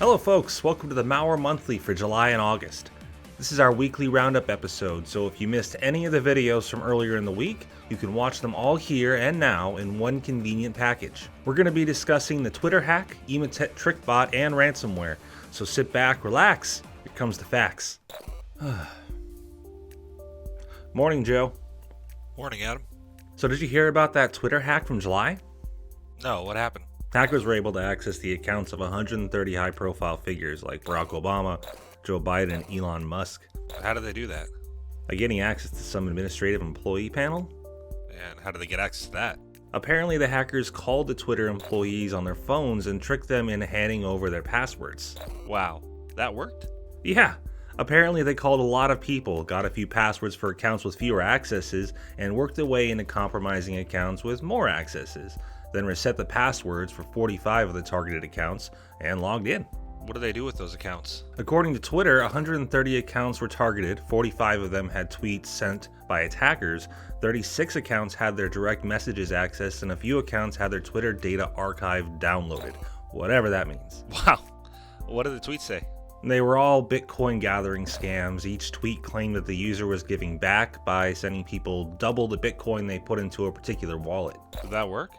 Hello folks, welcome to the Malware Monthly for July and August. This is our weekly roundup episode, so if you missed any of the videos from earlier in the week, you can watch them all here and now in one convenient package. We're going to be discussing the Twitter hack, Emotet Trickbot, and ransomware, so sit back, relax, here comes the facts. Morning, Joe. Morning, Adam. So did you hear about that Twitter hack from July? No, what happened? Hackers were able to access the accounts of 130 high-profile figures like Barack Obama, Joe Biden, and Elon Musk. How did they do that? By getting access to some administrative employee panel? And how did they get access to that? Apparently, the hackers called the Twitter employees on their phones and tricked them into handing over their passwords. Wow, that worked? Yeah, apparently they called a lot of people, got a few passwords for accounts with fewer accesses, and worked their way into compromising accounts with more accesses. Then reset the passwords for 45 of the targeted accounts and logged in. What do they do with those accounts? According to Twitter, 130 accounts were targeted, 45 of them had tweets sent by attackers, 36 accounts had their direct messages accessed, and a few accounts had their Twitter data archive downloaded, whatever that means. Wow, what did the tweets say? They were all Bitcoin gathering scams. Each tweet claimed that the user was giving back by sending people double the Bitcoin they put into a particular wallet. Did that work?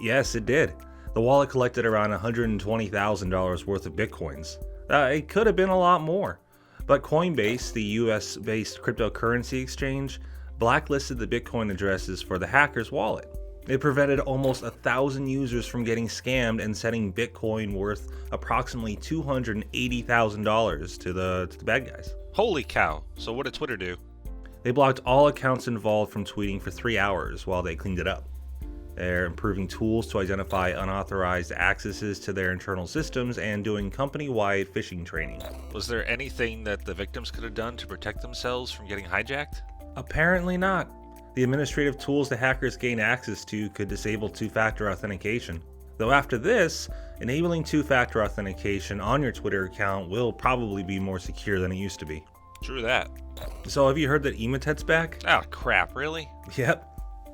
Yes, it did. The wallet collected around $120,000 worth of Bitcoins. It could have been a lot more. But Coinbase, the US-based cryptocurrency exchange, blacklisted the Bitcoin addresses for the hacker's wallet. It prevented almost 1,000 users from getting scammed and sending Bitcoin worth approximately $280,000 to the bad guys. Holy cow, so what did Twitter do? They blocked all accounts involved from tweeting for 3 hours while they cleaned it up. They're improving tools to identify unauthorized accesses to their internal systems and doing company-wide phishing training. Was there anything that the victims could have done to protect themselves from getting hijacked? Apparently not. The administrative tools the hackers gained access to could disable two-factor authentication. Though after this, enabling two-factor authentication on your Twitter account will probably be more secure than it used to be. True that. So have you heard that Emotet's back? Oh crap, really? Yep.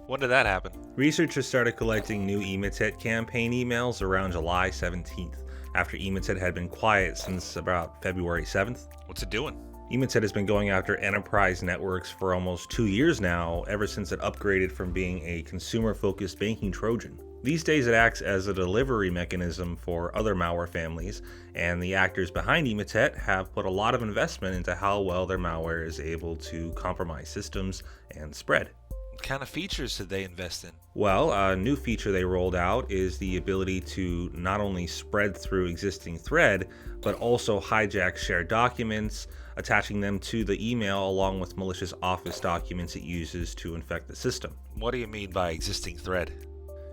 When did that happen? Researchers started collecting new Emotet campaign emails around July 17th, after Emotet had been quiet since about February 7th. What's it doing? Emotet has been going after enterprise networks for almost 2 years now, ever since it upgraded from being a consumer-focused banking Trojan. These days it acts as a delivery mechanism for other malware families, and the actors behind Emotet have put a lot of investment into how well their malware is able to compromise systems and spread. What kind of features did they invest in? Well, a new feature they rolled out is the ability to not only spread through existing thread, but also hijack shared documents, attaching them to the email along with malicious Office documents it uses to infect the system. What do you mean by existing thread?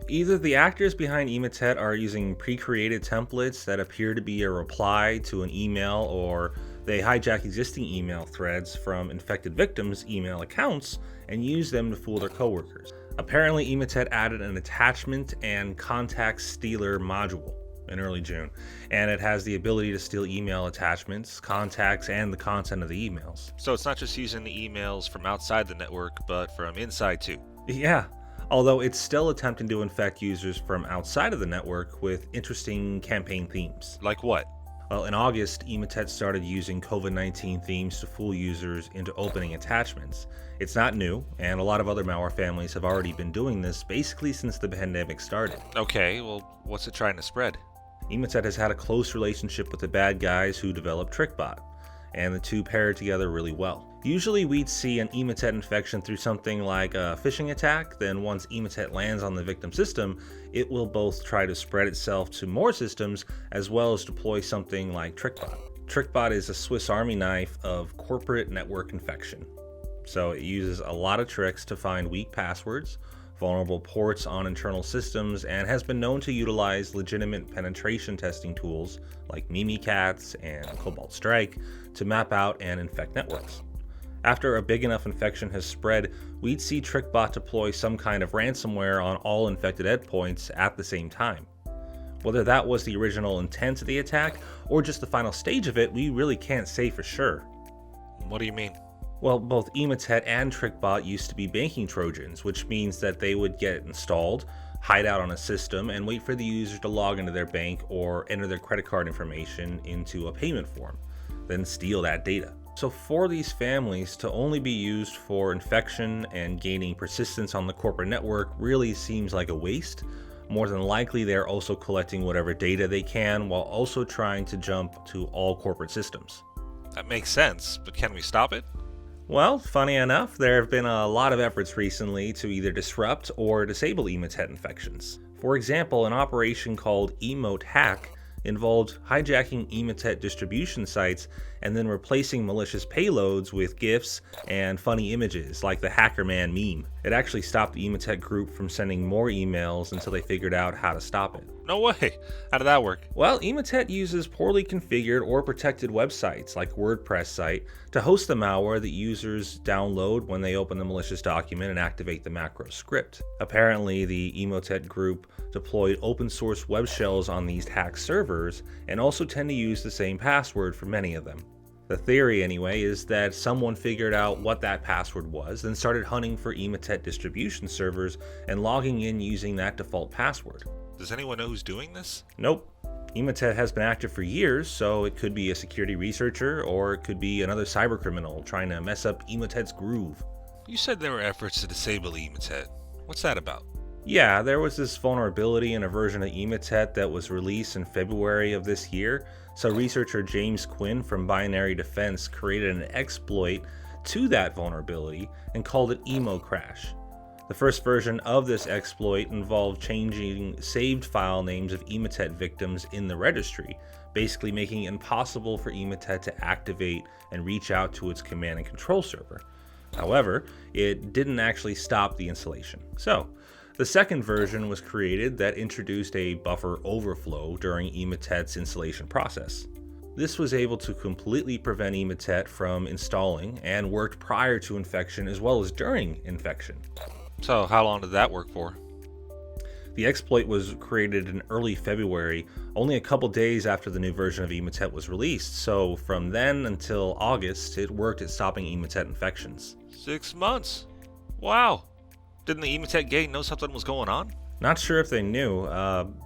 Either the actors behind Emotet are using pre-created templates that appear to be a reply to an email, or they hijack existing email threads from infected victims' email accounts and use them to fool their coworkers. Apparently, Emotet added an attachment and contact stealer module in early June, and it has the ability to steal email attachments, contacts, and the content of the emails. So it's not just using the emails from outside the network, but from inside too. Yeah, although it's still attempting to infect users from outside of the network with interesting campaign themes. Like what? Well, in August, Emotet started using COVID-19 themes to fool users into opening attachments. It's not new, and a lot of other malware families have already been doing this basically since the pandemic started. Okay, well, what's it trying to spread? Emotet has had a close relationship with the bad guys who developed Trickbot, and the two pair together really well. Usually we'd see an Emotet infection through something like a phishing attack, then once Emotet lands on the victim system, it will both try to spread itself to more systems as well as deploy something like Trickbot. Trickbot is a Swiss Army knife of corporate network infection. So it uses a lot of tricks to find weak passwords, vulnerable ports on internal systems, and has been known to utilize legitimate penetration testing tools like Mimikatz and Cobalt Strike to map out and infect networks. After a big enough infection has spread, we'd see Trickbot deploy some kind of ransomware on all infected endpoints at the same time. Whether that was the original intent of the attack or just the final stage of it, we really can't say for sure. What do you mean? Well, both Emotet and Trickbot used to be banking Trojans, which means that they would get installed, hide out on a system, and wait for the user to log into their bank or enter their credit card information into a payment form, then steal that data. So for these families to only be used for infection and gaining persistence on the corporate network really seems like a waste. More than likely, they're also collecting whatever data they can while also trying to jump to all corporate systems. That makes sense, but can we stop it? Well, funny enough, there have been a lot of efforts recently to either disrupt or disable Emotet infections. For example, an operation called Emotet involved hijacking Emotet distribution sites and then replacing malicious payloads with GIFs and funny images like the Hacker Man meme. It actually stopped the Emotet group from sending more emails until they figured out how to stop it. No way! How did that work? Well, Emotet uses poorly configured or protected websites like WordPress site to host the malware that users download when they open the malicious document and activate the macro script. Apparently, the Emotet group deployed open source web shells on these hacked servers and also tend to use the same password for many of them. The theory, anyway, is that someone figured out what that password was, then started hunting for Emotet distribution servers and logging in using that default password. Does anyone know who's doing this? Nope. Emotet has been active for years, so it could be a security researcher or it could be another cybercriminal trying to mess up Emotet's groove. You said there were efforts to disable Emotet. What's that about? Yeah, there was this vulnerability in a version of Emotet that was released in February of this year, so researcher James Quinn from Binary Defense created an exploit to that vulnerability and called it Emo Crash. The first version of this exploit involved changing saved file names of Emotet victims in the registry, basically making it impossible for Emotet to activate and reach out to its command and control server. However, it didn't actually stop the installation. So, the second version was created that introduced a buffer overflow during Emotet's installation process. This was able to completely prevent Emotet from installing and worked prior to infection as well as during infection. So, how long did that work for? The exploit was created in early February, only a couple days after the new version of Emotet was released, so from then until August, it worked at stopping Emotet infections. 6 months? Wow! Didn't the Emotet gang know something was going on? Not sure if they knew,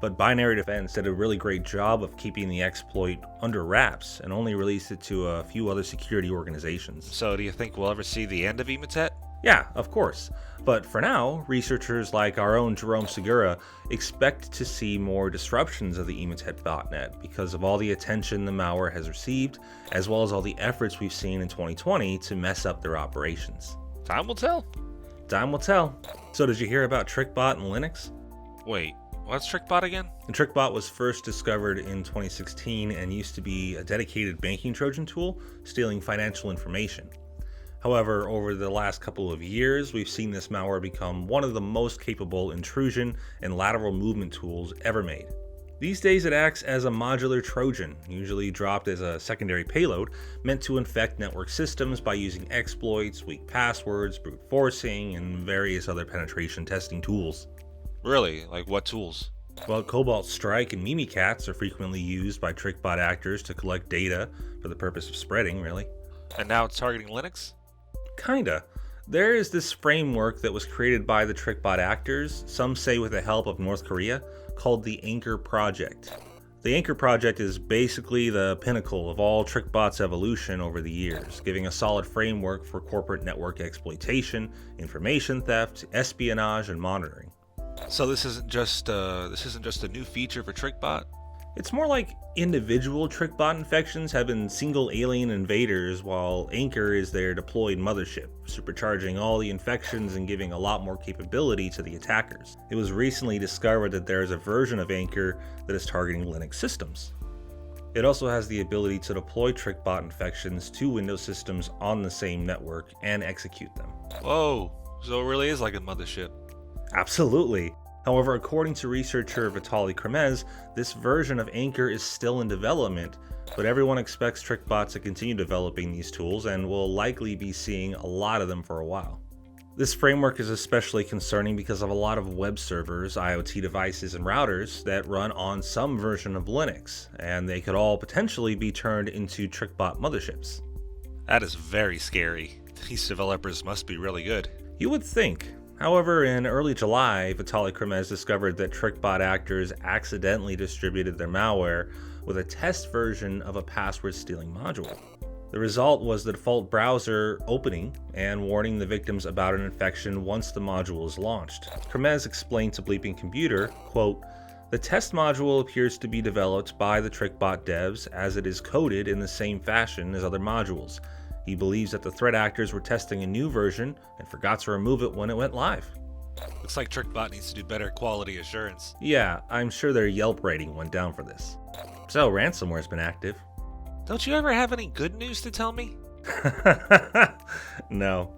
but Binary Defense did a really great job of keeping the exploit under wraps and only released it to a few other security organizations. So, do you think we'll ever see the end of Emotet? Yeah, of course. But for now, researchers like our own Jerome Segura expect to see more disruptions of the Emotet botnet because of all the attention the malware has received, as well as all the efforts we've seen in 2020 to mess up their operations. Time will tell. Time will tell. So did you hear about Trickbot and Linux? Wait, what's Trickbot again? The Trickbot was first discovered in 2016 and used to be a dedicated banking Trojan tool stealing financial information. However, over the last couple of years, we've seen this malware become one of the most capable intrusion and lateral movement tools ever made. These days it acts as a modular Trojan, usually dropped as a secondary payload, meant to infect network systems by using exploits, weak passwords, brute forcing, and various other penetration testing tools. Really? Like what tools? Well, Cobalt Strike and Mimikatz are frequently used by Trickbot actors to collect data for the purpose of spreading, really. And now it's targeting Linux? Kinda. There is this framework that was created by the Trickbot actors, some say with the help of North Korea, called the Anchor Project. The Anchor Project is basically the pinnacle of all Trickbot's evolution over the years, giving a solid framework for corporate network exploitation, information theft, espionage, and monitoring. So this isn't just a new feature for Trickbot? It's more like individual Trickbot infections have been single alien invaders, while Anchor is their deployed mothership, supercharging all the infections and giving a lot more capability to the attackers. It was recently discovered that there is a version of Anchor that is targeting Linux systems. It also has the ability to deploy Trickbot infections to Windows systems on the same network and execute them. Whoa, so it really is like a mothership. Absolutely. However, according to researcher Vitaly Kremez, this version of Anchor is still in development, but everyone expects Trickbot to continue developing these tools and will likely be seeing a lot of them for a while. This framework is especially concerning because of a lot of web servers, IoT devices, and routers that run on some version of Linux, and they could all potentially be turned into Trickbot motherships. That is very scary. These developers must be really good. You would think. However, in early July, Vitaly Kremez discovered that Trickbot actors accidentally distributed their malware with a test version of a password-stealing module. The result was the default browser opening and warning the victims about an infection once the module is launched. Kremez explained to Bleeping Computer, quote, "The test module appears to be developed by the Trickbot devs as it is coded in the same fashion as other modules. He believes that the threat actors were testing a new version and forgot to remove it when it went live." Looks like Trickbot needs to do better quality assurance. Yeah, I'm sure their Yelp rating went down for this. So, ransomware's been active. Don't you ever have any good news to tell me? No.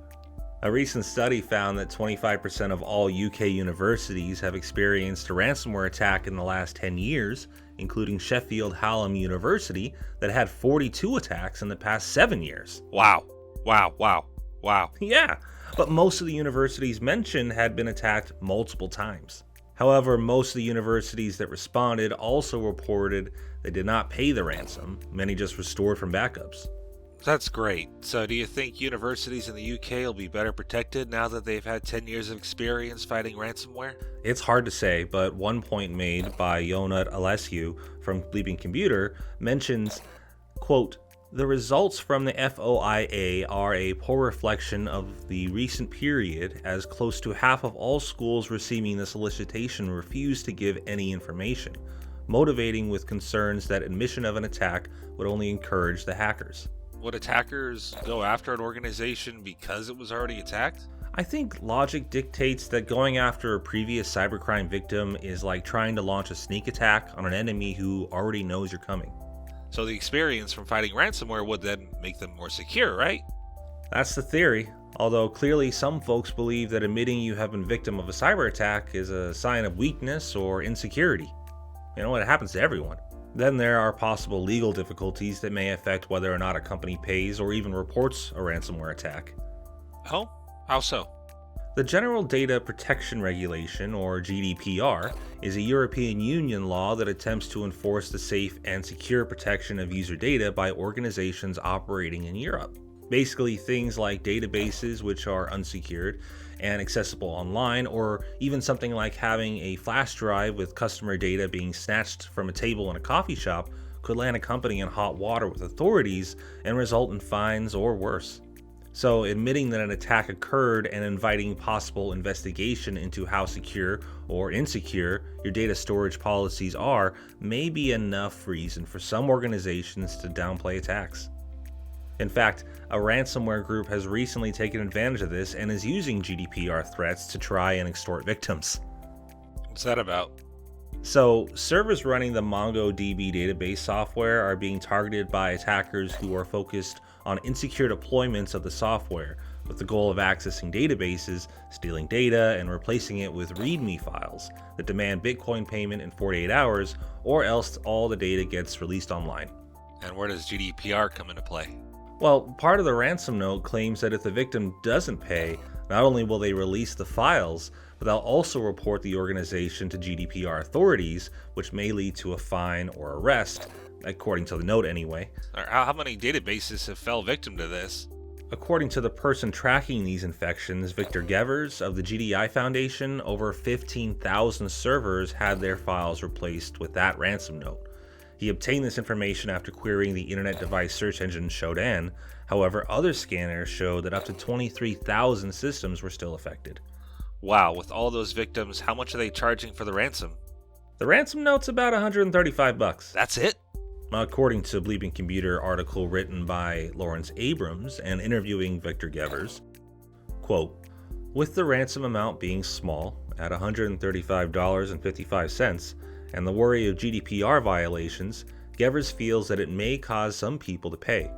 A recent study found that 25% of all UK universities have experienced a ransomware attack in the last 10 years, including Sheffield Hallam University that had 42 attacks in the past 7 years. Wow. Yeah, but most of the universities mentioned had been attacked multiple times. However, most of the universities that responded also reported they did not pay the ransom, many just restored from backups. That's great. So do you think universities in the UK will be better protected now that they've had 10 years of experience fighting ransomware? It's hard to say, but one point made by Emotet Returns from Bleeping Computer mentions, quote, "The results from the FOIA are a poor reflection of the recent period, as close to half of all schools receiving the solicitation refused to give any information, motivating with concerns that admission of an attack would only encourage the hackers." Would attackers go after an organization because it was already attacked? I think logic dictates that going after a previous cybercrime victim is like trying to launch a sneak attack on an enemy who already knows you're coming. So the experience from fighting ransomware would then make them more secure, right? That's the theory, although clearly some folks believe that admitting you have been victim of a cyber attack is a sign of weakness or insecurity. You know, it happens to everyone. Then there are possible legal difficulties that may affect whether or not a company pays or even reports a ransomware attack. Oh? How so? The General Data Protection Regulation, or GDPR, is a European Union law that attempts to enforce the safe and secure protection of user data by organizations operating in Europe. Basically, things like databases which are unsecured and accessible online, or even something like having a flash drive with customer data being snatched from a table in a coffee shop could land a company in hot water with authorities and result in fines or worse. So admitting that an attack occurred and inviting possible investigation into how secure or insecure your data storage policies are may be enough reason for some organizations to downplay attacks. In fact, a ransomware group has recently taken advantage of this and is using GDPR threats to try and extort victims. What's that about? So, servers running the MongoDB database software are being targeted by attackers who are focused on insecure deployments of the software, with the goal of accessing databases, stealing data, and replacing it with README files that demand Bitcoin payment in 48 hours, or else all the data gets released online. And where does GDPR come into play? Well, part of the ransom note claims that if the victim doesn't pay, not only will they release the files, but they'll also report the organization to GDPR authorities, which may lead to a fine or arrest, according to the note anyway. How many databases have fell victim to this? According to the person tracking these infections, Victor Gevers of the GDI Foundation, over 15,000 servers had their files replaced with that ransom note. He obtained this information after querying the internet device search engine Shodan. However, other scanners showed that up to 23,000 systems were still affected. Wow, with all those victims, how much are they charging for the ransom? The ransom note's about $135. That's it? According to Bleeping Computer article written by Lawrence Abrams and interviewing Victor Gevers, quote, "With the ransom amount being small, at $135.55, and the worry of GDPR violations, Gevers feels that it may cause some people to pay.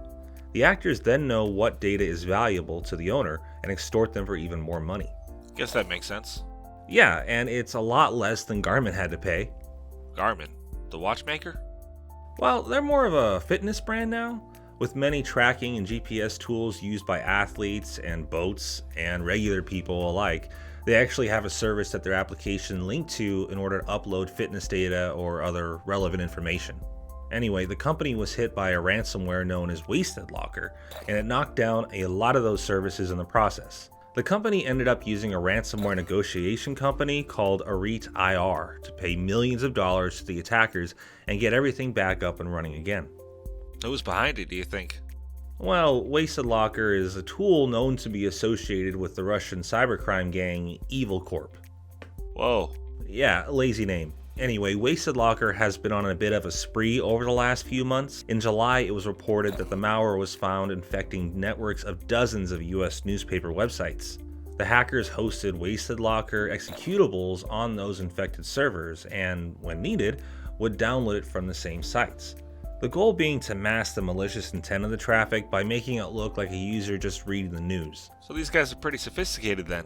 The actors then know what data is valuable to the owner and extort them for even more money." Guess that makes sense. Yeah, and it's a lot less than Garmin had to pay. Garmin, the watchmaker? Well, they're more of a fitness brand now, with many tracking and GPS tools used by athletes and boats and regular people alike. They actually have a service that their application linked to in order to upload fitness data or other relevant information. Anyway, the company was hit by a ransomware known as Wasted Locker, and it knocked down a lot of those services in the process. The company ended up using a ransomware negotiation company called Arete IR to pay millions of dollars to the attackers and get everything back up and running again. Who's behind it, do you think? Well, Wasted Locker is a tool known to be associated with the Russian cybercrime gang Evil Corp. Whoa. Yeah, lazy name. Anyway, Wasted Locker has been on a bit of a spree over the last few months. In July, it was reported that the malware was found infecting networks of dozens of US newspaper websites. The hackers hosted Wasted Locker executables on those infected servers and, when needed, would download it from the same sites. The goal being to mask the malicious intent of the traffic by making it look like a user just reading the news. So these guys are pretty sophisticated then.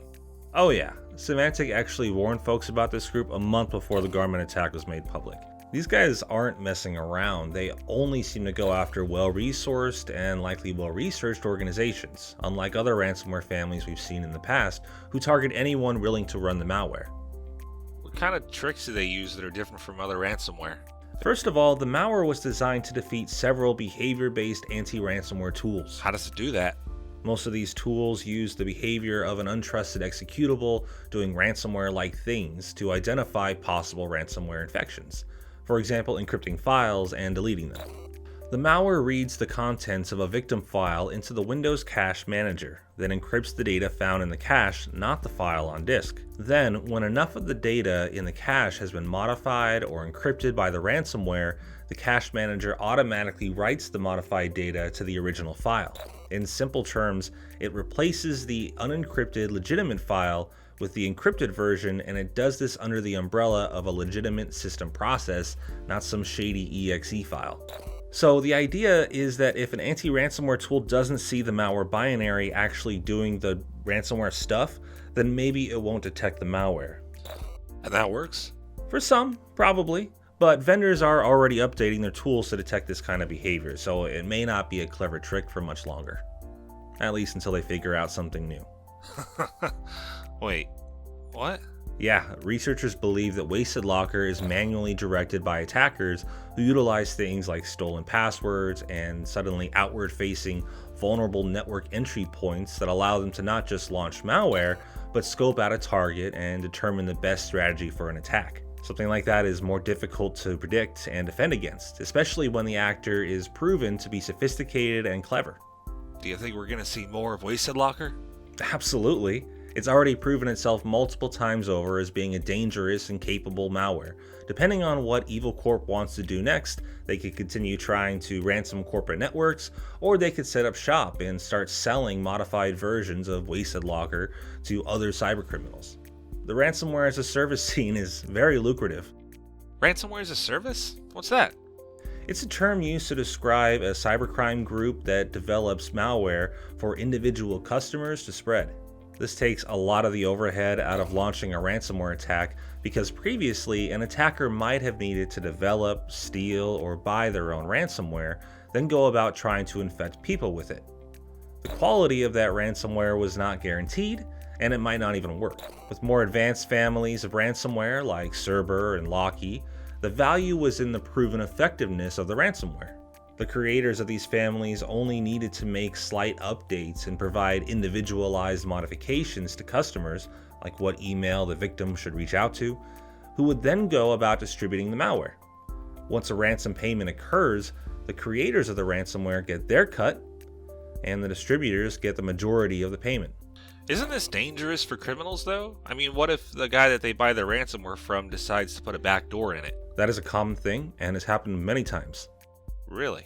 Oh yeah, Symantec actually warned folks about this group a month before the Garmin attack was made public. These guys aren't messing around, they only seem to go after well-resourced and likely well-researched organizations, unlike other ransomware families we've seen in the past, who target anyone willing to run the malware. What kind of tricks do they use that are different from other ransomware? First of all, the malware was designed to defeat several behavior-based anti-ransomware tools. How does it do that? Most of these tools use the behavior of an untrusted executable doing ransomware-like things to identify possible ransomware infections. For example, encrypting files and deleting them. The malware reads the contents of a victim file into the Windows Cache Manager, then encrypts the data found in the cache, not the file on disk. Then, when enough of the data in the cache has been modified or encrypted by the ransomware, the Cache Manager automatically writes the modified data to the original file. In simple terms, it replaces the unencrypted legitimate file with the encrypted version, and it does this under the umbrella of a legitimate system process, not some shady exe file. So the idea is that if an anti-ransomware tool doesn't see the malware binary actually doing the ransomware stuff, then maybe it won't detect the malware. And that works? For some, probably, but vendors are already updating their tools to detect this kind of behavior, so it may not be a clever trick for much longer. At least until they figure out something new. Wait, what? Yeah, researchers believe that Wasted Locker is manually directed by attackers who utilize things like stolen passwords and suddenly outward-facing vulnerable network entry points that allow them to not just launch malware, but scope out a target and determine the best strategy for an attack. Something like that is more difficult to predict and defend against, especially when the actor is proven to be sophisticated and clever. Do you think we're going to see more of Wasted Locker? Absolutely. It's already proven itself multiple times over as being a dangerous and capable malware. Depending on what Evil Corp wants to do next, they could continue trying to ransom corporate networks, or they could set up shop and start selling modified versions of Wasted Locker to other cybercriminals. The ransomware as a service scene is very lucrative. Ransomware as a service? What's that? It's a term used to describe a cybercrime group that develops malware for individual customers to spread. This takes a lot of the overhead out of launching a ransomware attack because previously an attacker might have needed to develop, steal, or buy their own ransomware, then go about trying to infect people with it. The quality of that ransomware was not guaranteed, and it might not even work. With more advanced families of ransomware like Cerber and Locky, the value was in the proven effectiveness of the ransomware. The creators of these families only needed to make slight updates and provide individualized modifications to customers, like what email the victim should reach out to, who would then go about distributing the malware. Once a ransom payment occurs, the creators of the ransomware get their cut, and the distributors get the majority of the payment. Isn't this dangerous for criminals, though? I mean, what if the guy that they buy their ransomware from decides to put a backdoor in it? That is a common thing, and has happened many times. Really?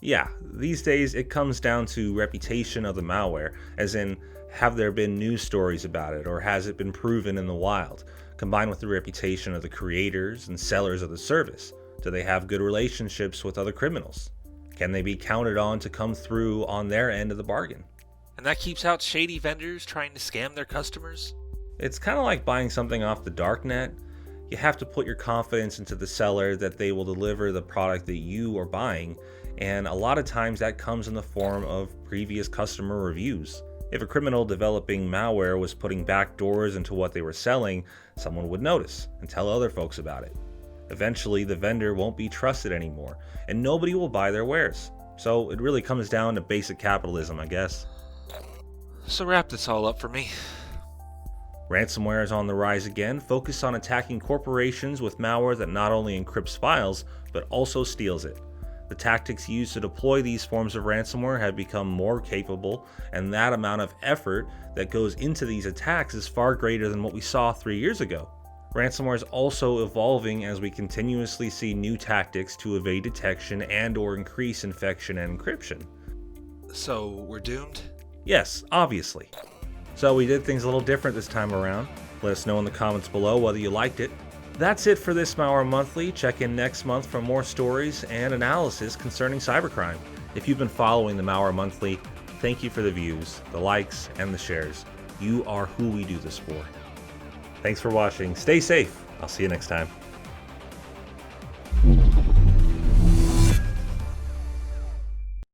Yeah, these days it comes down to reputation of the malware, as in, have there been news stories about it, or has it been proven in the wild, combined with the reputation of the creators and sellers of the service. Do they have good relationships with other criminals? Can they be counted on to come through on their end of the bargain? And that keeps out shady vendors trying to scam their customers? It's kind of like buying something off the darknet. You have to put your confidence into the seller that they will deliver the product that you are buying, and a lot of times that comes in the form of previous customer reviews. If a criminal developing malware was putting backdoors into what they were selling, someone would notice and tell other folks about it. Eventually, the vendor won't be trusted anymore, and nobody will buy their wares. So it really comes down to basic capitalism, I guess. So wrap this all up for me. Ransomware is on the rise again, focused on attacking corporations with malware that not only encrypts files, but also steals it. The tactics used to deploy these forms of ransomware have become more capable, and that amount of effort that goes into these attacks is far greater than what we saw 3 years ago. Ransomware is also evolving as we continuously see new tactics to evade detection and/or increase infection and encryption. So we're doomed? Yes, obviously. So we did things a little different this time around. Let us know in the comments below whether you liked it. That's it for this Malware Monthly. Check in next month for more stories and analysis concerning cybercrime. If you've been following the Malware Monthly, thank you for the views, the likes, and the shares. You are who we do this for. Thanks for watching. Stay safe. I'll see you next time.